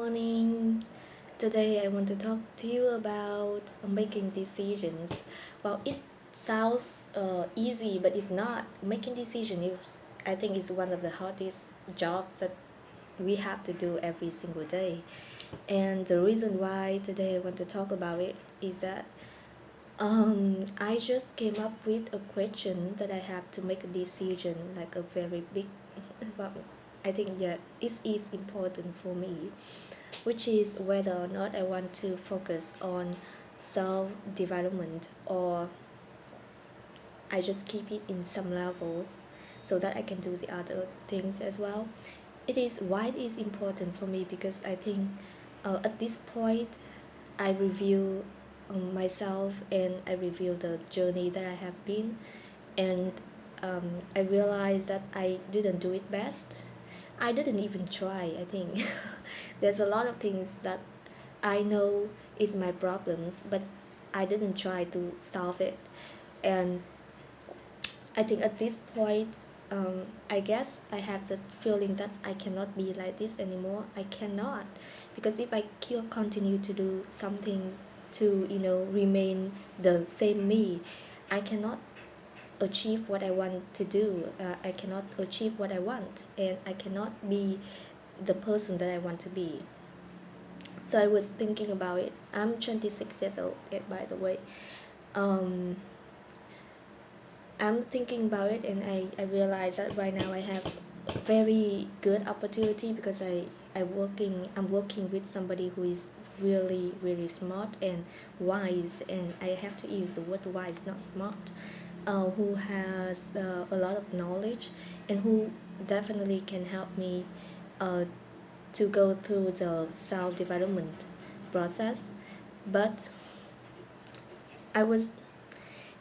morning. Today I want to talk to you about making decisions. Well, it sounds easy, but it's not. Making decisions, I think, is one of the hardest jobs that we have to do every single day. And the reason why today I want to talk about it is that I just came up with a question that I have to make a decision, like a very big. Well, I think yeah, it is important for me, which is whether or not I want to focus on self development or I just keep it in some level so that I can do the other things as well. It is why it is important for me because I think at this point I review myself and I review the journey that I have been, and I realized that I didn't do it best. I didn't even try, I think. There's a lot of things that I know is my problems, but I didn't try to solve it. And I think at this point, I guess I have the feeling that I cannot be like this anymore. I cannot, because if I continue to do something to remain the same me, I cannot achieve what I want to do. I cannot achieve what I want, and I cannot be the person that I want to be. So I was thinking about it. I'm 26 years old, by the way. Um, I'm thinking about it, and I realize that right now I have a very good opportunity because I'm working with somebody who is really really smart and wise, and I have to use the word wise, not smart. Who has a lot of knowledge and who definitely can help me uh, to go through the self development process. But I was,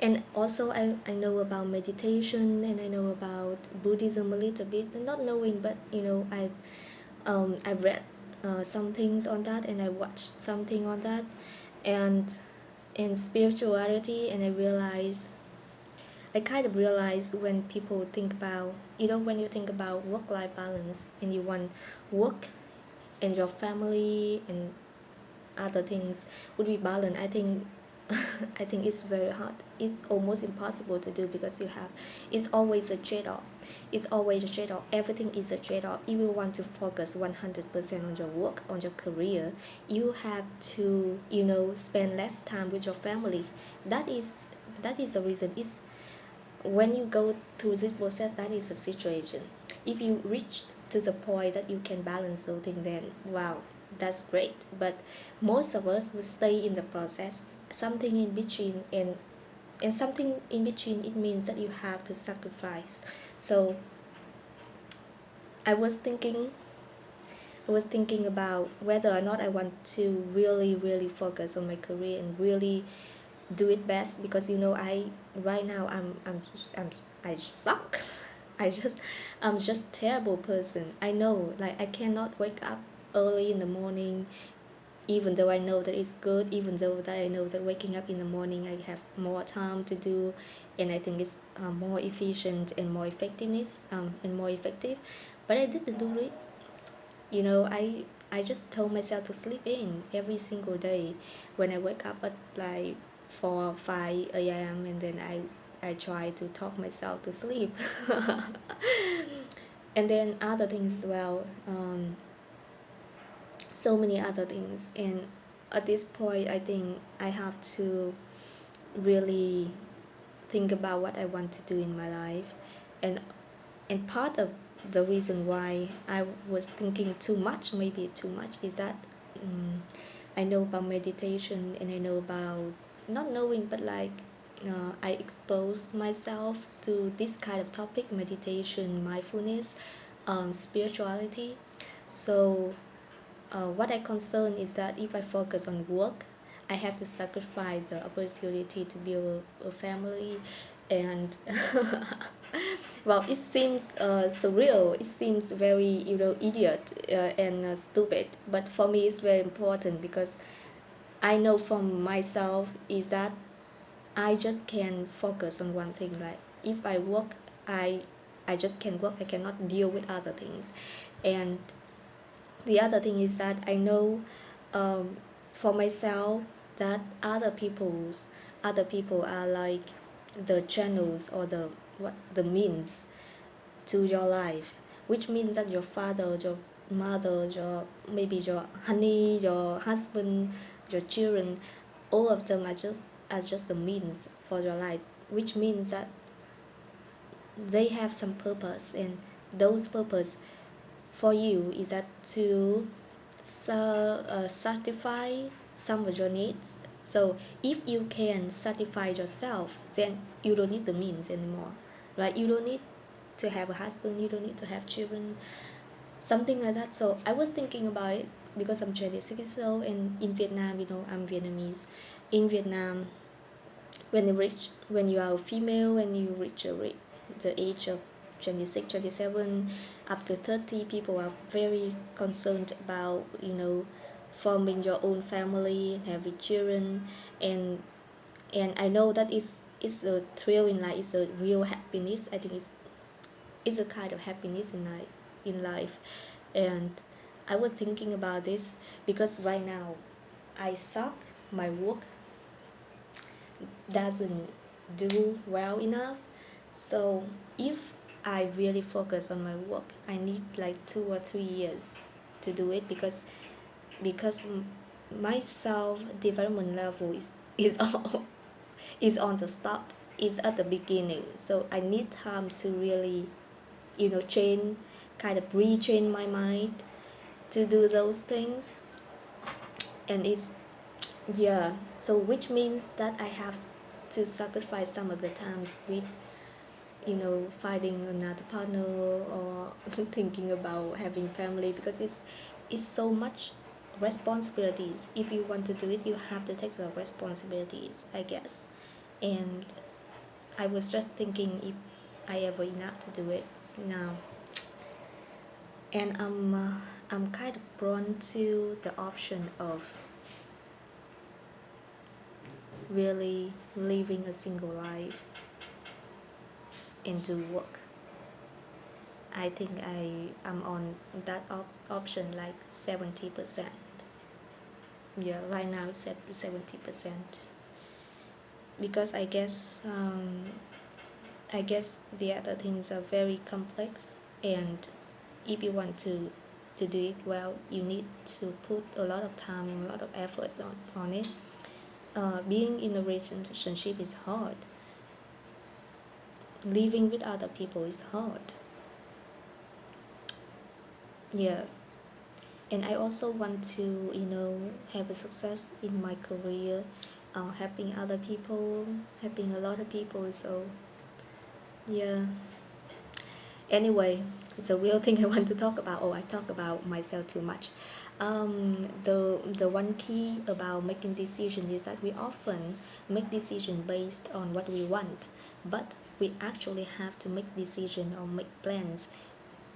and also I know about meditation and I know about Buddhism a little bit, not knowing, but I read some things on that and I watched something on that, and in spirituality, and I kind of realize when people think about, when you think about work-life balance and you want work and your family and other things would be balanced, I think I think it's very hard. It's almost impossible to do because it's always a trade-off. It's always a trade-off. Everything is a trade-off. If you want to focus 100% on your work, on your career, you have to, spend less time with your family. That is that is the reason. It's when you go through this process, that is a situation. If you reach to the point that you can balance those things, then wow, that's great. But most of us will stay in the process, something in between, and something in between, it means that you have to sacrifice. So i was thinking I was thinking about whether or not I want to really really focus on my career and really do it best, because I right now I'm I suck. I'm just terrible person. I know, like, I cannot wake up early in the morning, even though I know that it's good, even though that I know that waking up in the morning I have more time to do, and I think it's more efficient and more effectiveness and more effective, but I didn't do it. I just told myself to sleep in every single day when I wake up at like 4 or 5 a.m., and then I try to talk myself to sleep. And then other things as well, so many other things. And at this point I think I have to really think about what I want to do in my life. And and part of the reason why I was thinking too much, maybe too much, is that um, I know about meditation and I know about, not knowing, but like I expose myself to this kind of topic: meditation, mindfulness, spirituality. So what I concern is that if I focus on work, I have to sacrifice the opportunity to build a family, and well, it seems surreal. It seems very, idiot and stupid. But for me, it's very important because I know from myself is that I just can focus on one thing. Like if I work, I I just can work. I cannot deal with other things, and the other thing is that I know, um, for myself, that other people are like the channels or the means to your life, which means that your father, your mother, your maybe your honey, your husband, your children, all of them are just the means for your life, which means that they have some purpose, and those purpose for you is that to satisfy some of your needs. So if you can satisfy yourself, then you don't need the means anymore. Right? You don't need to have a husband, you don't need to have children, something like that. So I was thinking about it because I'm 26 years old, and in Vietnam, I'm Vietnamese. In Vietnam, when you are a female, when you reach the age of 26, 27, up to 30, people are very concerned about forming your own family, having children, and I know that it's a thrill in life, it's a real happiness. I think it's a kind of happiness in life. And I was thinking about this because right now I suck, my work doesn't do well enough. So if I really focus on my work, I need like 2 or 3 years to do it, because my self development level is on the start, is at the beginning. So I need time to really change, kind of retrain my mind to do those things. And it's, yeah, so which means that I have to sacrifice some of the times with finding another partner, or thinking about having family, because it's so much responsibilities. If you want to do it, you have to take the responsibilities, I guess. And I was just thinking if I ever enough to do it now. And I'm kind of prone to the option of really living a single life and do work. I think I am on that option like 70%. Yeah, right now it's at 70%, because I guess the other things are very complex, and if you want to do it well, you need to put a lot of time and a lot of efforts on it. Being in a relationship is hard. Living with other people is hard. Yeah, and I also want to have a success in my career, helping other people, helping a lot of people. So yeah, anyway, it's a real thing I want to talk about. Oh, I talk about myself too much. The one key about making decisions is that we often make decisions based on what we want, but we actually have to make decisions or make plans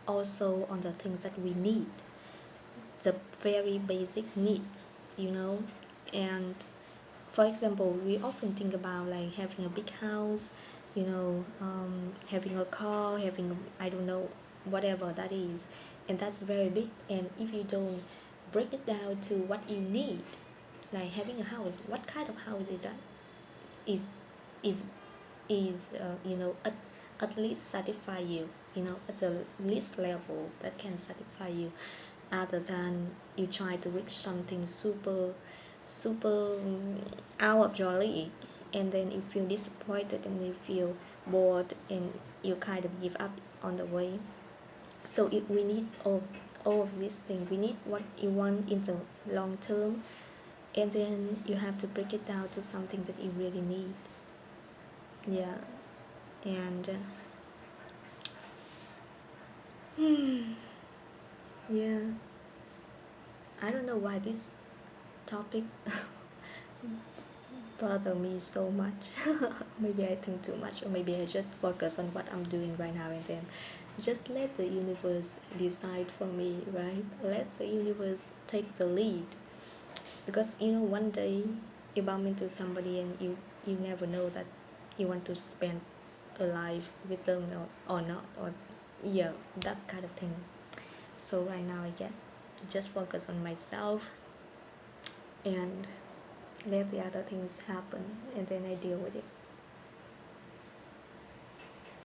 also on the things that we need, the very basic needs, and for example, we often think about like having a big house, having a car, having I don't know, whatever that is, and that's very big. And if you don't break it down to what you need, like having a house, what kind of house is that? Is at least satisfy you, at the least level that can satisfy you, other than you try to reach something super super out of your league, and then you feel disappointed and you feel bored and you kind of give up on the way. So we need all of these things. We need what you want in the long term, and then you have to break it down to something that you really need. Yeah. And yeah, I don't know why this topic bother me so much. Maybe I think too much, or maybe I just focus on what I'm doing right now, and then just let the universe decide for me, right? Let the universe take the lead, because one day you bump into somebody and you never know that you want to spend a life with them, or not, or yeah, that kind of thing. So right now, I guess just focus on myself and let the other things happen, and then I deal with it.